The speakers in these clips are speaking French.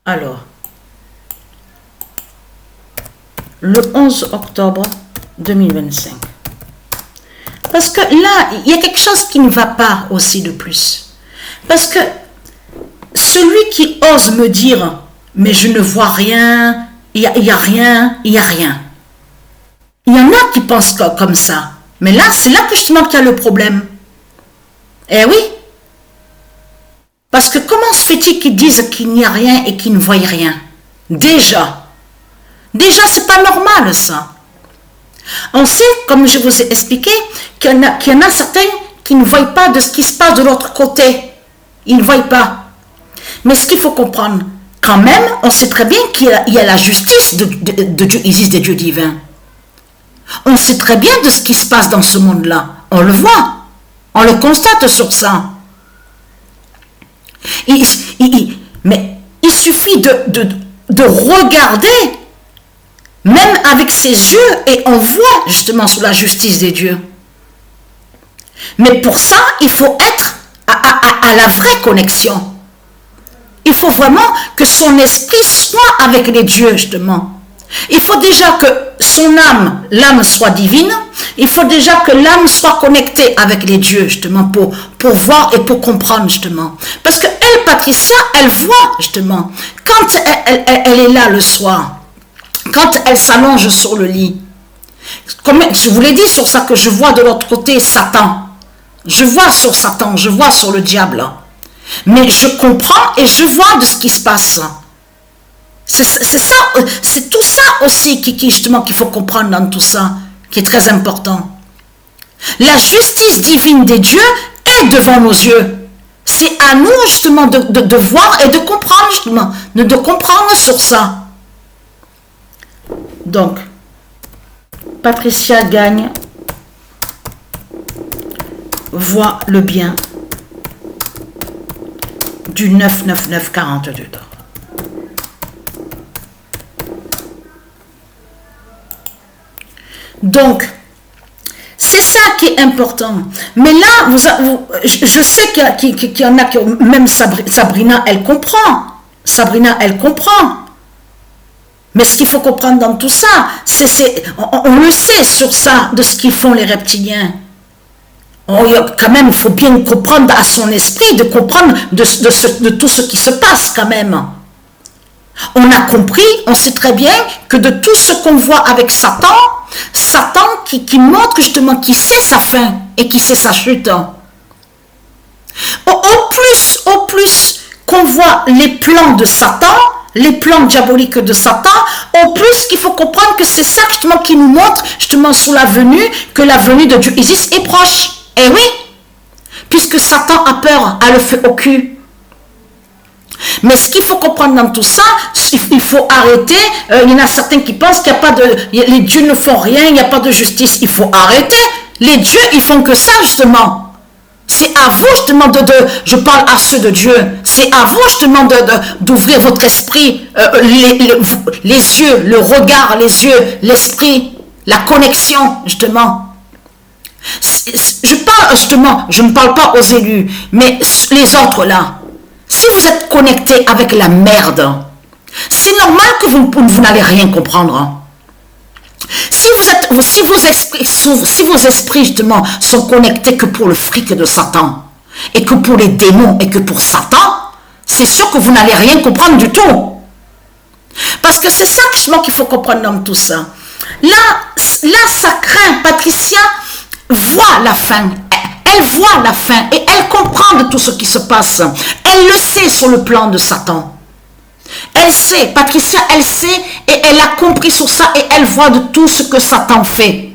Alors, le 11 octobre 2025. Parce que là, il y a quelque chose qui ne va pas aussi de plus. Parce que celui qui ose me dire, mais je ne vois rien, il y a rien, il y a rien. Il y en a qui pensent comme ça. Mais là, c'est là que justement qu'il y a le problème. Eh oui. Parce que comment se fait-il qu'ils disent qu'il n'y a rien et qu'ils ne voient rien? Déjà, c'est pas normal ça. On sait, comme je vous ai expliqué, qu'il y en a certains qui ne voient pas de ce qui se passe de l'autre côté. Ils ne voient pas. Mais ce qu'il faut comprendre, quand même, on sait très bien qu'il y a la justice de Dieu Isis, des dieux divins. On sait très bien de ce qui se passe dans ce monde-là. On le voit. On le constate sur ça. Mais il suffit de regarder, même avec ses yeux, et on voit justement sous la justice des dieux. Mais pour ça, il faut être à la vraie connexion. Il faut vraiment que son esprit soit avec les dieux, justement. Il faut déjà que son âme, l'âme soit divine. Il faut déjà que l'âme soit connectée avec les dieux, justement, pour voir et pour comprendre, justement. Parce que elle, Patricia, elle voit, justement, quand elle est là le soir, quand elle s'allonge sur le lit. Comme je vous l'ai dit sur ça, que je vois de l'autre côté Satan. Je vois sur Satan, je vois sur le diable. Mais je comprends et je vois de ce qui se passe. C'est ça, c'est tout ça aussi justement qu'il faut comprendre dans tout ça, qui est très important. La justice divine des dieux est devant nos yeux. C'est à nous justement de voir et de comprendre justement, de comprendre sur ça. Donc, Patricia Gagne voit le bien du 99942 d'or. Donc, c'est ça qui est important. Mais là, je sais qu'il y en a qui, même Sabrina, elle comprend. Sabrina, elle comprend. Mais ce qu'il faut comprendre dans tout ça, on le sait sur ça, de ce qu'ils font les reptiliens. Quand même, il faut bien comprendre à son esprit, de comprendre de tout ce qui se passe quand même. On a compris, on sait très bien que de tout ce qu'on voit avec Satan qui montre justement qui sait sa fin et qui sait sa chute. Au plus qu'on voit les plans de Satan, les plans diaboliques de Satan, au plus qu'il faut comprendre que c'est ça justement qui nous montre justement sous la venue, que la venue de Dieu Isis est proche. Eh oui, puisque Satan a peur, a le feu au cul. Mais ce qu'il faut comprendre dans tout ça, il faut arrêter. Il y en a certains qui pensent qu'il n'y a pas de... Les dieux ne font rien, il n'y a pas de justice. Il faut arrêter. Les dieux, ils font que ça, justement. C'est à vous, justement, je parle à ceux de Dieu. C'est à vous, justement, d'ouvrir votre esprit, les yeux, le regard, les yeux, l'esprit, la connexion, justement. Je parle, justement, je ne parle pas aux élus, mais les autres, là. Si vous êtes connecté avec la merde, c'est normal que vous n'allez rien comprendre. Si vos esprits justement sont connectés que pour le fric de Satan, et que pour les démons, et que pour Satan, c'est sûr que vous n'allez rien comprendre du tout. Parce que c'est ça justement qu'il faut comprendre dans tout ça. Là, ça craint. Patricia voit la fin. Elle voit la fin et elle comprend de tout ce qui se passe. Elle le sait sur le plan de Satan. Elle sait, Patricia, elle sait et elle a compris sur ça et elle voit de tout ce que Satan fait.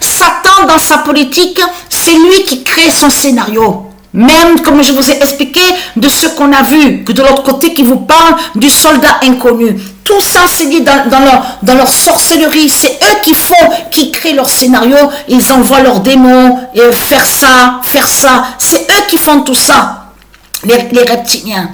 Satan, dans sa politique, c'est lui qui crée son scénario. Même, comme je vous ai expliqué, de ce qu'on a vu, que de l'autre côté qui vous parle du soldat inconnu. Tout ça, c'est dit dans leur sorcellerie. C'est eux qui créent leur scénario. Ils envoient leurs démons, et faire ça. C'est eux qui font tout ça, les reptiliens.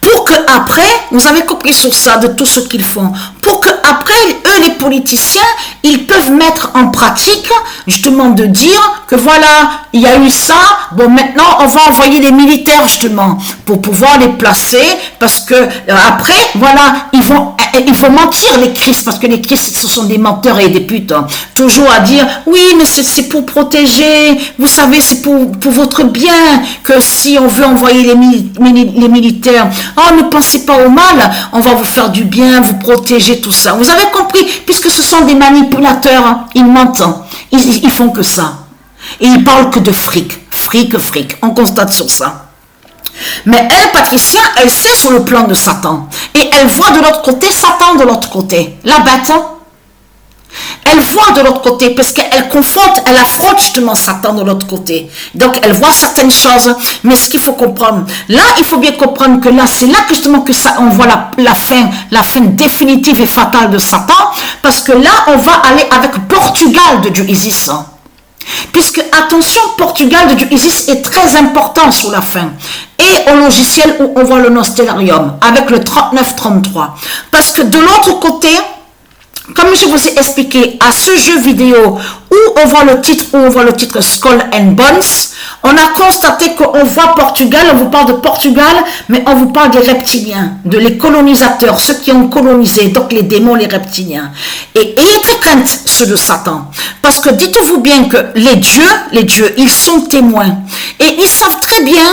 Pour que après, vous avez compris sur ça, de tout ce qu'ils font, pour que après, eux, les politiciens, ils peuvent mettre en pratique, justement, de dire que voilà, il y a eu ça, bon, maintenant, on va envoyer des militaires, justement, pour pouvoir les placer, parce que après, voilà, il faut mentir, les Christ, parce que les Christ, ce sont des menteurs et des putes, hein. Toujours à dire, oui, mais c'est pour protéger, vous savez, c'est pour votre bien, que si on veut envoyer les militaires, oh, ne pensez pas au mal, on va vous faire du bien, vous protéger, tout ça. Vous avez compris, puisque ce sont des manipulateurs, hein, ils mentent, hein. Ils font que ça. Et ils parlent que de fric, on constate sur ça. Mais elle, Patricia, elle sait sur le plan de Satan. Et elle voit de l'autre côté Satan de l'autre côté. La bête, hein? Elle voit de l'autre côté parce qu'elle confronte, elle affronte justement Satan de l'autre côté. Donc elle voit certaines choses, mais ce qu'il faut comprendre, là il faut bien comprendre que là c'est là que justement que ça, on voit la fin définitive et fatale de Satan, parce que là on va aller avec Portugal de Dieu Isis. Puisque, attention, Portugal de Dieu Isis est très important sur la fin. Et au logiciel où on voit le Nostellarium, avec le 39-33. Parce que de l'autre côté, comme je vous ai expliqué, à ce jeu vidéo où on voit le titre Skull and Bones, on a constaté qu'on voit Portugal, on vous parle de Portugal, mais on vous parle des reptiliens, de les colonisateurs, ceux qui ont colonisé, donc les démons, les reptiliens. Et ayez très crainte ceux de Satan, parce que dites-vous bien que les dieux, ils sont témoins. Et ils savent très bien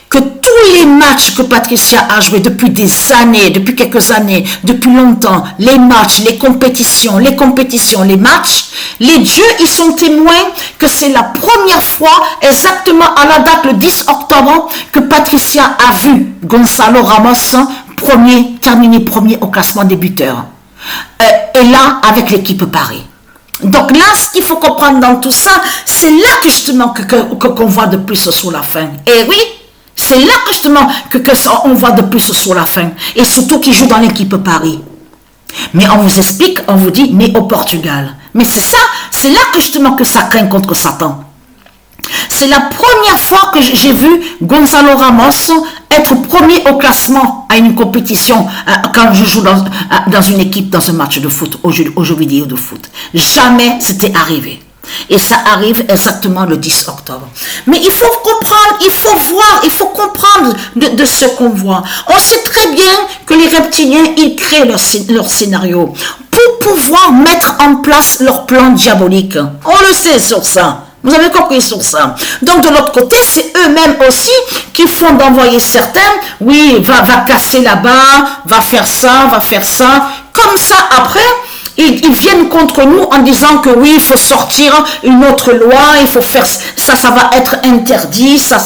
que tous les matchs que Patricia a joués depuis des années, depuis quelques années, depuis longtemps, les matchs, les compétitions, les matchs, les dieux, ils sont témoins que c'est la première fois, exactement à la date, le 10 octobre, que Patricia a vu Gonzalo Ramos terminer premier au classement des buteurs. Et là, avec l'équipe Paris. Donc là, ce qu'il faut comprendre dans tout ça, c'est là que justement qu'on voit de plus sur la fin. Et oui, c'est là que justement on voit de plus sur la fin. Et surtout qu'il joue dans l'équipe Paris. Mais on vous explique, on vous dit, mais au Portugal. Mais c'est ça, c'est là que justement que ça craint contre Satan. C'est la première fois que j'ai vu Gonzalo Ramos être premier au classement à une compétition quand je joue dans une équipe, dans un match de foot, au jeu vidéo de foot. Jamais c'était arrivé. Et ça arrive exactement le 10 octobre. Mais il faut comprendre, il faut voir, il faut comprendre de ce qu'on voit. On sait très bien que les reptiliens, ils créent leur scénario pour pouvoir mettre en place leur plan diabolique. On le sait sur ça. Vous avez compris sur ça. Donc de l'autre côté, c'est eux-mêmes aussi qui font d'envoyer certains, oui, va casser là-bas, va faire ça. Comme ça, après, ils viennent contre nous en disant que oui, il faut sortir une autre loi, il faut faire ça va être interdit, ça.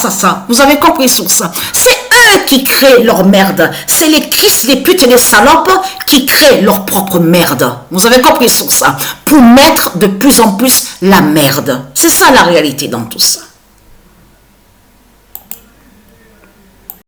Vous avez compris sur ça. C'est eux qui créent leur merde. C'est les tristes, les putes et les salopes qui créent leur propre merde. Vous avez compris sur ça. Pour mettre de plus en plus la merde. C'est ça la réalité dans tout ça.